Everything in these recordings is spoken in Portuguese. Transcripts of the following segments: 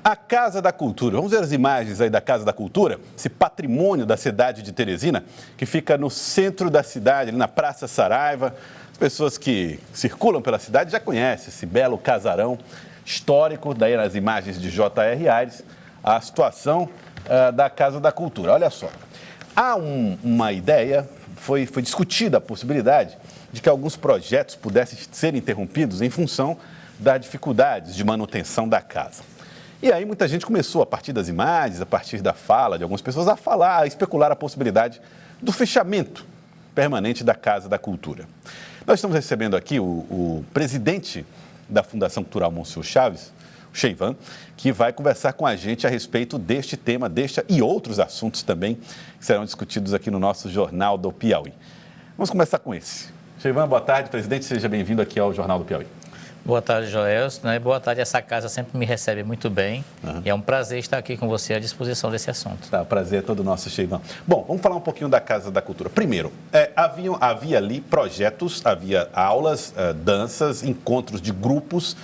A Casa da Cultura. Vamos ver as imagens aí da Casa da Cultura, esse patrimônio da cidade de Teresina, que fica no centro da cidade, ali na Praça Saraiva. As pessoas que circulam pela cidade já conhecem esse belo casarão histórico. Daí nas imagens de J.R. Aires, a situação da Casa da Cultura. Olha só, há uma ideia, foi discutida a possibilidade de que alguns projetos pudessem ser interrompidos em função das dificuldades de manutenção da casa. E aí muita gente começou, a partir das imagens, a partir da fala de algumas pessoas, a especular a possibilidade do fechamento permanente da Casa da Cultura. Nós estamos recebendo aqui o presidente da Fundação Cultural Monsenhor Chaves, o Cheivan, que vai conversar com a gente a respeito deste tema, e outros assuntos também que serão discutidos aqui no nosso Jornal do Piauí. Vamos começar com esse. Cheivan, boa tarde, presidente, seja bem-vindo aqui ao Jornal do Piauí. Boa tarde, Joelson. Boa tarde, essa casa sempre me recebe muito bem e é um prazer estar aqui com você à disposição desse assunto. Tá, o prazer é todo nosso, Cheivan. Bom, vamos falar um pouquinho da Casa da Cultura. Primeiro, havia ali projetos, havia aulas, danças, encontros de grupos,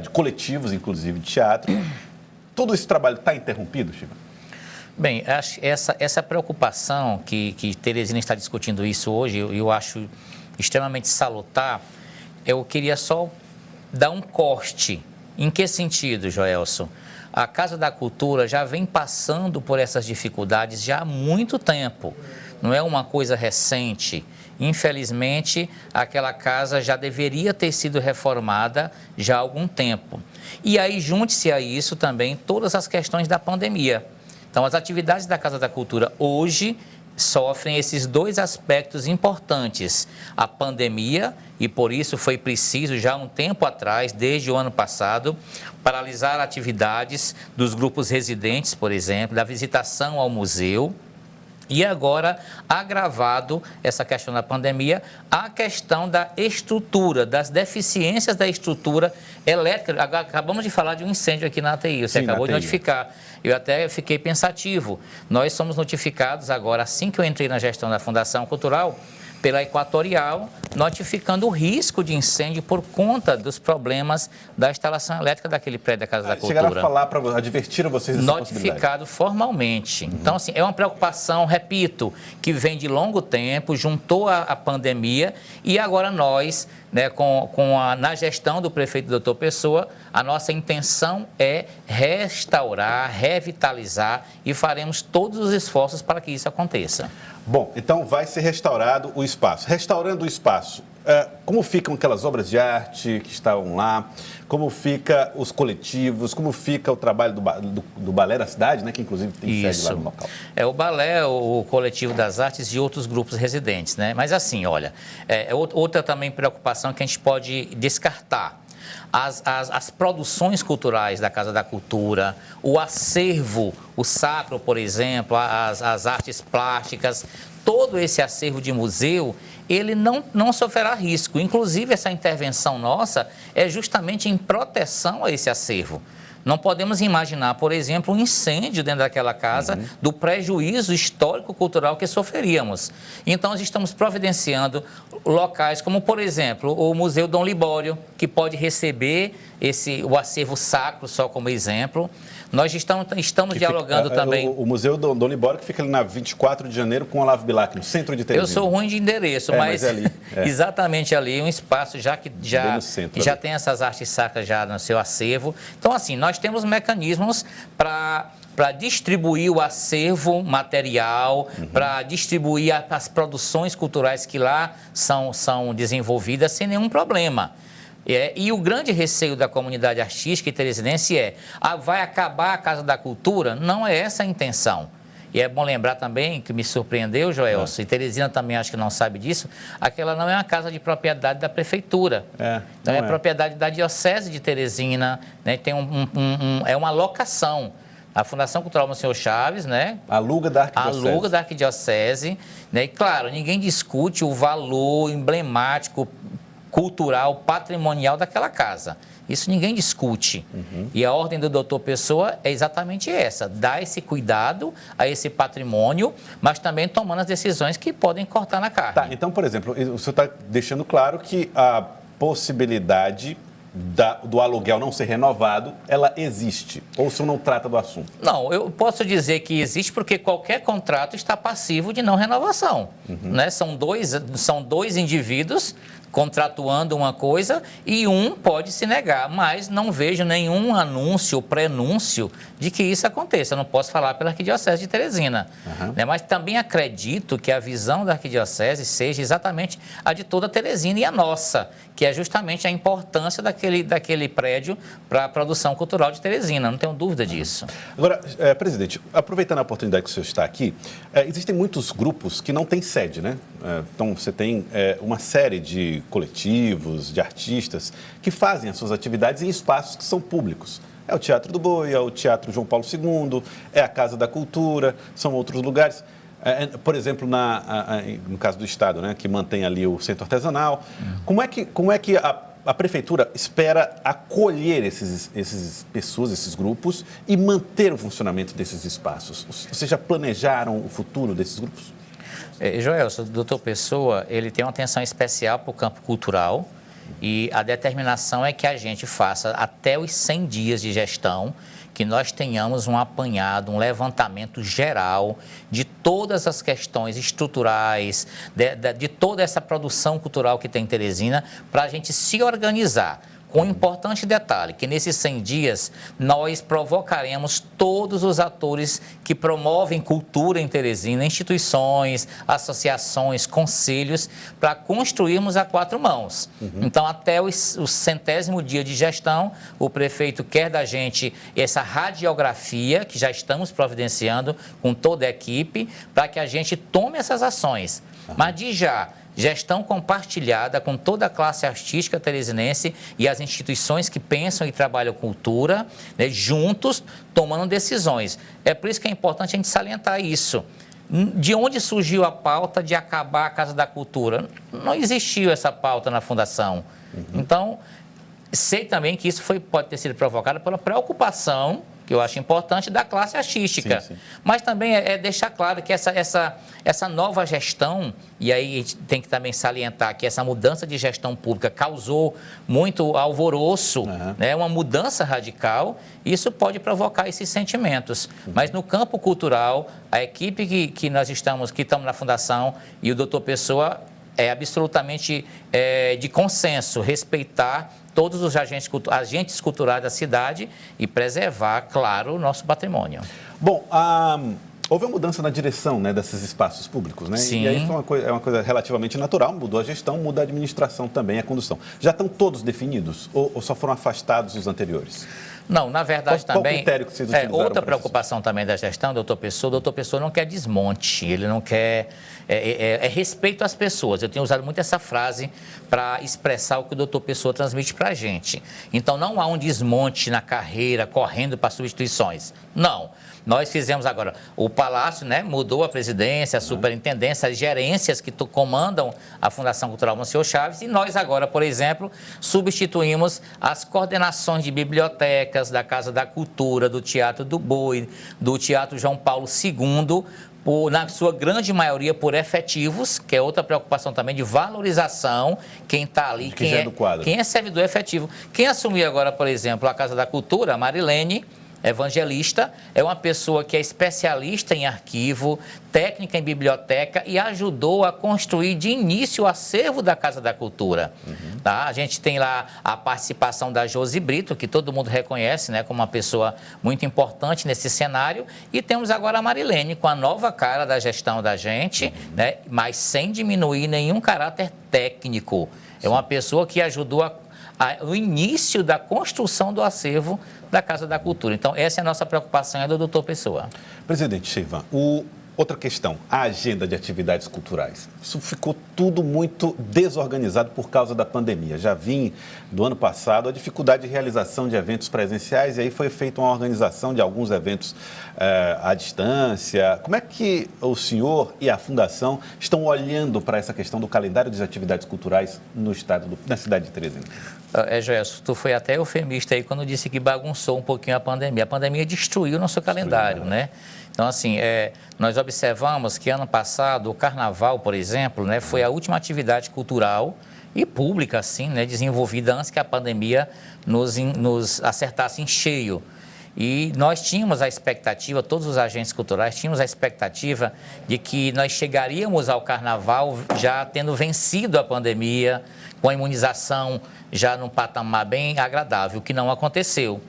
de coletivos, inclusive de teatro. Todo esse trabalho está interrompido, Cheivan? Bem, essa preocupação que Teresina está discutindo isso hoje, eu acho extremamente salutar. Eu queria só dar um corte. Em que sentido, Joelson? A Casa da Cultura já vem passando por essas dificuldades já há muito tempo. Não é uma coisa recente. Infelizmente, aquela casa já deveria ter sido reformada já há algum tempo. E aí, junte-se a isso também todas as questões da pandemia. Então, as atividades da Casa da Cultura hoje sofrem esses dois aspectos importantes. A pandemia, e por isso foi preciso, já há um tempo atrás, desde o ano passado, paralisar atividades dos grupos residentes, por exemplo, da visitação ao museu. E agora, agravado essa questão da pandemia, a questão da estrutura, das deficiências da estrutura elétrica. Acabamos de falar de um incêndio aqui na ATI, você acabou de notificar. Eu até fiquei pensativo. Nós somos notificados agora, assim que eu entrei na gestão da Fundação Cultural, pela Equatorial, notificando o risco de incêndio por conta dos problemas da instalação elétrica daquele prédio da Casa da Cultura. Chegaram a falar para advertir a vocês dessa notificado formalmente. Então, assim, é uma preocupação, repito, que vem de longo tempo, juntou a pandemia e agora nós, né, na gestão do prefeito Dr. Pessoa, a nossa intenção é restaurar, revitalizar e faremos todos os esforços para que isso aconteça. Bom, então vai ser restaurado o espaço. Restaurando o espaço, como ficam aquelas obras de arte que estavam lá? Como fica os coletivos? Como fica o trabalho do Balé da cidade, né? Que inclusive tem sede lá no local? É o Balé, o Coletivo das Artes e outros grupos residentes, né? Mas assim, olha, outra também preocupação que a gente pode descartar. As produções culturais da Casa da Cultura, o acervo, o sacro, por exemplo, as artes plásticas, todo esse acervo de museu, ele não sofrerá risco. Inclusive, essa intervenção nossa é justamente em proteção a esse acervo. Não podemos imaginar, por exemplo, um incêndio dentro daquela casa, do prejuízo histórico-cultural que sofreríamos. Então, nós estamos providenciando locais como, por exemplo, o Museu Dom Libório, que pode receber o acervo sacro, só como exemplo. Nós estamos dialogando também... O Museu Dom Libório, que fica ali na 24 de janeiro com o Olavo Bilac, no centro de Teresina. Eu sou ruim de endereço, mas é ali. Exatamente ali, um espaço que já tem essas artes sacras já no seu acervo. Então, assim, nós temos mecanismos para distribuir o acervo material, para distribuir as produções culturais que lá são desenvolvidas sem nenhum problema. E o grande receio da comunidade artística e teresinense vai acabar a Casa da Cultura? Não é essa a intenção. E é bom lembrar também, que me surpreendeu, Joelson, e Teresina também acho que não sabe disso, aquela não é uma casa de propriedade da prefeitura. Então é propriedade da Diocese de Teresina, né? Tem é uma locação. A Fundação Cultural Monsenhor Chaves, né? Aluga da Arquidiocese. Aluga da Arquidiocese, né? E claro, ninguém discute o valor emblemático, cultural, patrimonial daquela casa. Isso ninguém discute. E a ordem do doutor Pessoa é exatamente essa, dar esse cuidado a esse patrimônio, mas também tomando as decisões que podem cortar na carne. Tá, então, por exemplo, o senhor está deixando claro que a possibilidade do aluguel não ser renovado, ela existe? Ou o senhor não trata do assunto? Não, eu posso dizer que existe porque qualquer contrato está passivo de não renovação. Né? São dois indivíduos contratuando uma coisa e um pode se negar, mas não vejo nenhum anúncio ou prenúncio de que isso aconteça. Eu não posso falar pela Arquidiocese de Teresina, né? Mas também acredito que a visão da Arquidiocese seja exatamente a de toda Teresina e a nossa, que é justamente a importância daquele prédio para a produção cultural de Teresina, não tenho dúvida disso. Agora, presidente, aproveitando a oportunidade que o senhor está aqui, existem muitos grupos que não têm sede, né? Então, você tem uma série de coletivos, de artistas que fazem as suas atividades em espaços que são públicos. É o Teatro do Boi, é o Teatro João Paulo II, é a Casa da Cultura, são outros lugares. Por exemplo, no caso do Estado, né, que mantém ali o centro artesanal. Como é que a Prefeitura espera acolher esses pessoas, esses grupos e manter o funcionamento desses espaços? Vocês já planejaram o futuro desses grupos? Joelson, o doutor Pessoa, ele tem uma atenção especial para o campo cultural e a determinação é que a gente faça até os 100 dias de gestão, que nós tenhamos um apanhado, um levantamento geral de todas as questões estruturais, de toda essa produção cultural que tem em Teresina, para a gente se organizar. Com um importante detalhe, que nesses 100 dias nós provocaremos todos os atores que promovem cultura em Teresina, instituições, associações, conselhos, para construirmos a 4 mãos. Então, até o 100º dia de gestão, o prefeito quer da gente essa radiografia, que já estamos providenciando com toda a equipe, para que a gente tome essas ações. Mas de já, gestão compartilhada com toda a classe artística teresinense e as instituições que pensam e trabalham cultura, né, juntos, tomando decisões. É por isso que é importante a gente salientar isso. De onde surgiu a pauta de acabar a Casa da Cultura? Não existiu essa pauta na Fundação. Então, sei também que isso pode ter sido provocado pela preocupação, que eu acho importante, da classe artística. Sim. Mas também é deixar claro que essa nova gestão, e aí a gente tem que também salientar que essa mudança de gestão pública causou muito alvoroço, né, uma mudança radical, e isso pode provocar esses sentimentos. Mas no campo cultural, a equipe que estamos na Fundação e o doutor Pessoa é absolutamente de consenso, respeitar todos os agentes culturais da cidade e preservar, claro, o nosso patrimônio. Bom, houve uma mudança na direção, né, desses espaços públicos, né? Sim. E aí foi uma coisa relativamente natural, mudou a gestão, muda a administração também, a condução. Já estão todos definidos ou só foram afastados os anteriores? Não, na verdade qual também... critério que vocês utilizaram? Outra preocupação também da gestão, doutor Pessoa não quer desmonte, ele não quer... respeito às pessoas. Eu tenho usado muito essa frase para expressar o que o doutor Pessoa transmite para a gente. Então, não há um desmonte na carreira, correndo para substituições. Não. Nós fizemos agora, o Palácio, né, mudou a presidência, a superintendência, as gerências que comandam a Fundação Cultural Monsenhor Chaves, e nós agora, por exemplo, substituímos as coordenações de bibliotecas da Casa da Cultura, do Teatro do Boi, do Teatro João Paulo II, na sua grande maioria por efetivos, que é outra preocupação também de valorização, quem está ali, quem é servidor efetivo. Quem assumiu agora, por exemplo, a Casa da Cultura, a Marilene, evangelista, é uma pessoa que é especialista em arquivo, técnica em biblioteca e ajudou a construir de início o acervo da Casa da Cultura. Tá? A gente tem lá a participação da Josi Brito, que todo mundo reconhece, né, como uma pessoa muito importante nesse cenário, e temos agora a Marilene, com a nova cara da gestão da gente, né, mas sem diminuir nenhum caráter técnico. É uma pessoa que ajudou o início da construção do acervo da Casa da Cultura. Então, essa é a nossa preocupação, é do doutor Pessoa. Presidente Cheivan, outra questão, a agenda de atividades culturais. Isso ficou tudo muito desorganizado por causa da pandemia. Já vim do ano passado a dificuldade de realização de eventos presenciais e aí foi feita uma organização de alguns eventos à distância. Como é que o senhor e a Fundação estão olhando para essa questão do calendário de atividades culturais no estado, na cidade de Teresina? Gerson, tu foi até eufemista aí quando disse que bagunçou um pouquinho a pandemia. A pandemia destruiu o nosso calendário, né? Então, assim, nós observamos que ano passado o Carnaval, por exemplo, né, foi a última atividade cultural e pública, assim, né, desenvolvida antes que a pandemia nos acertasse em cheio. E nós tínhamos a expectativa, todos os agentes culturais tínhamos a expectativa de que nós chegaríamos ao Carnaval já tendo vencido a pandemia, com a imunização já num patamar bem agradável, o que não aconteceu.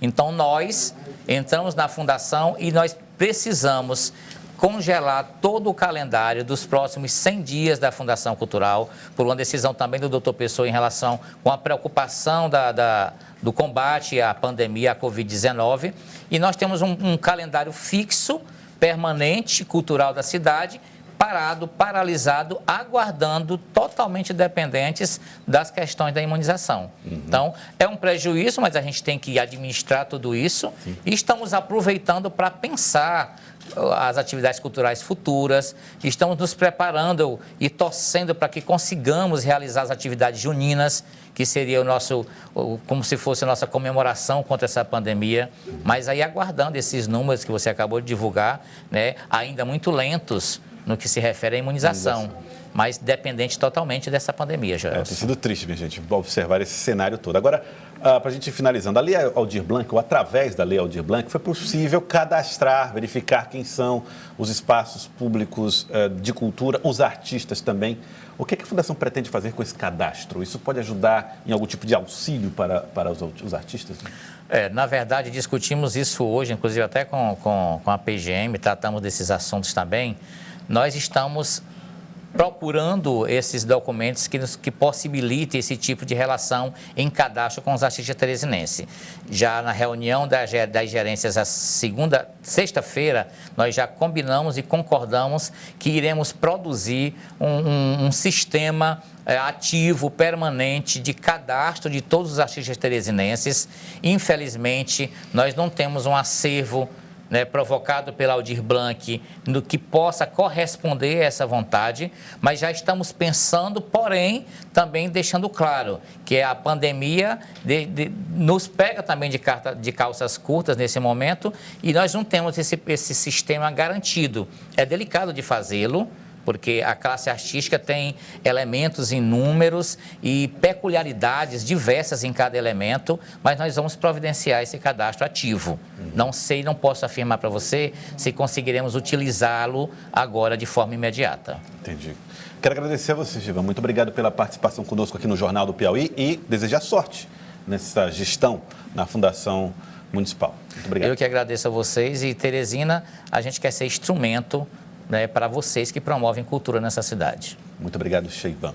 Então, nós entramos na fundação e nós precisamos congelar todo o calendário dos próximos 100 dias da Fundação Cultural, por uma decisão também do Dr. Pessoa em relação com a preocupação do combate à pandemia, à Covid-19. E nós temos um calendário fixo, permanente, cultural da cidade, paralisado, aguardando, totalmente dependentes das questões da imunização. Então, é um prejuízo, mas a gente tem que administrar tudo isso. Sim. E estamos aproveitando para pensar as atividades culturais futuras, estamos nos preparando e torcendo para que consigamos realizar as atividades juninas, que seria como se fosse a nossa comemoração contra essa pandemia, mas aí aguardando esses números que você acabou de divulgar, né, ainda muito lentos no que se refere à imunização, mas dependente totalmente dessa pandemia, Joelson. Tem sido triste, minha gente, observar esse cenário todo. Agora, para a gente ir finalizando, a Lei Aldir Blanc, ou através da Lei Aldir Blanc, foi possível cadastrar, verificar quem são os espaços públicos de cultura, os artistas também. O que a Fundação pretende fazer com esse cadastro? Isso pode ajudar em algum tipo de auxílio para os artistas? Na verdade, discutimos isso hoje, inclusive até com a PGM, tratamos desses assuntos também. Nós estamos procurando esses documentos que possibilitem esse tipo de relação em cadastro com os artistas teresinenses. Já na reunião das gerências, sexta-feira, nós já combinamos e concordamos que iremos produzir um sistema ativo, permanente, de cadastro de todos os artistas teresinenses. Infelizmente, nós não temos um acervo, né, provocado pela Aldir Blanc, no que possa corresponder a essa vontade, mas já estamos pensando, porém, também deixando claro que a pandemia nos pega também de calças curtas nesse momento e nós não temos esse sistema garantido. É delicado de fazê-lo, porque a classe artística tem elementos inúmeros e peculiaridades diversas em cada elemento, mas nós vamos providenciar esse cadastro ativo. Não sei, não posso afirmar para você se conseguiremos utilizá-lo agora de forma imediata. Entendi. Quero agradecer a você, Givan. Muito obrigado pela participação conosco aqui no Jornal do Piauí e desejar sorte nessa gestão na Fundação Municipal. Muito obrigado. Eu que agradeço a vocês e, Teresina, a gente quer ser instrumento, né, para vocês que promovem cultura nessa cidade. Muito obrigado, Cheivan.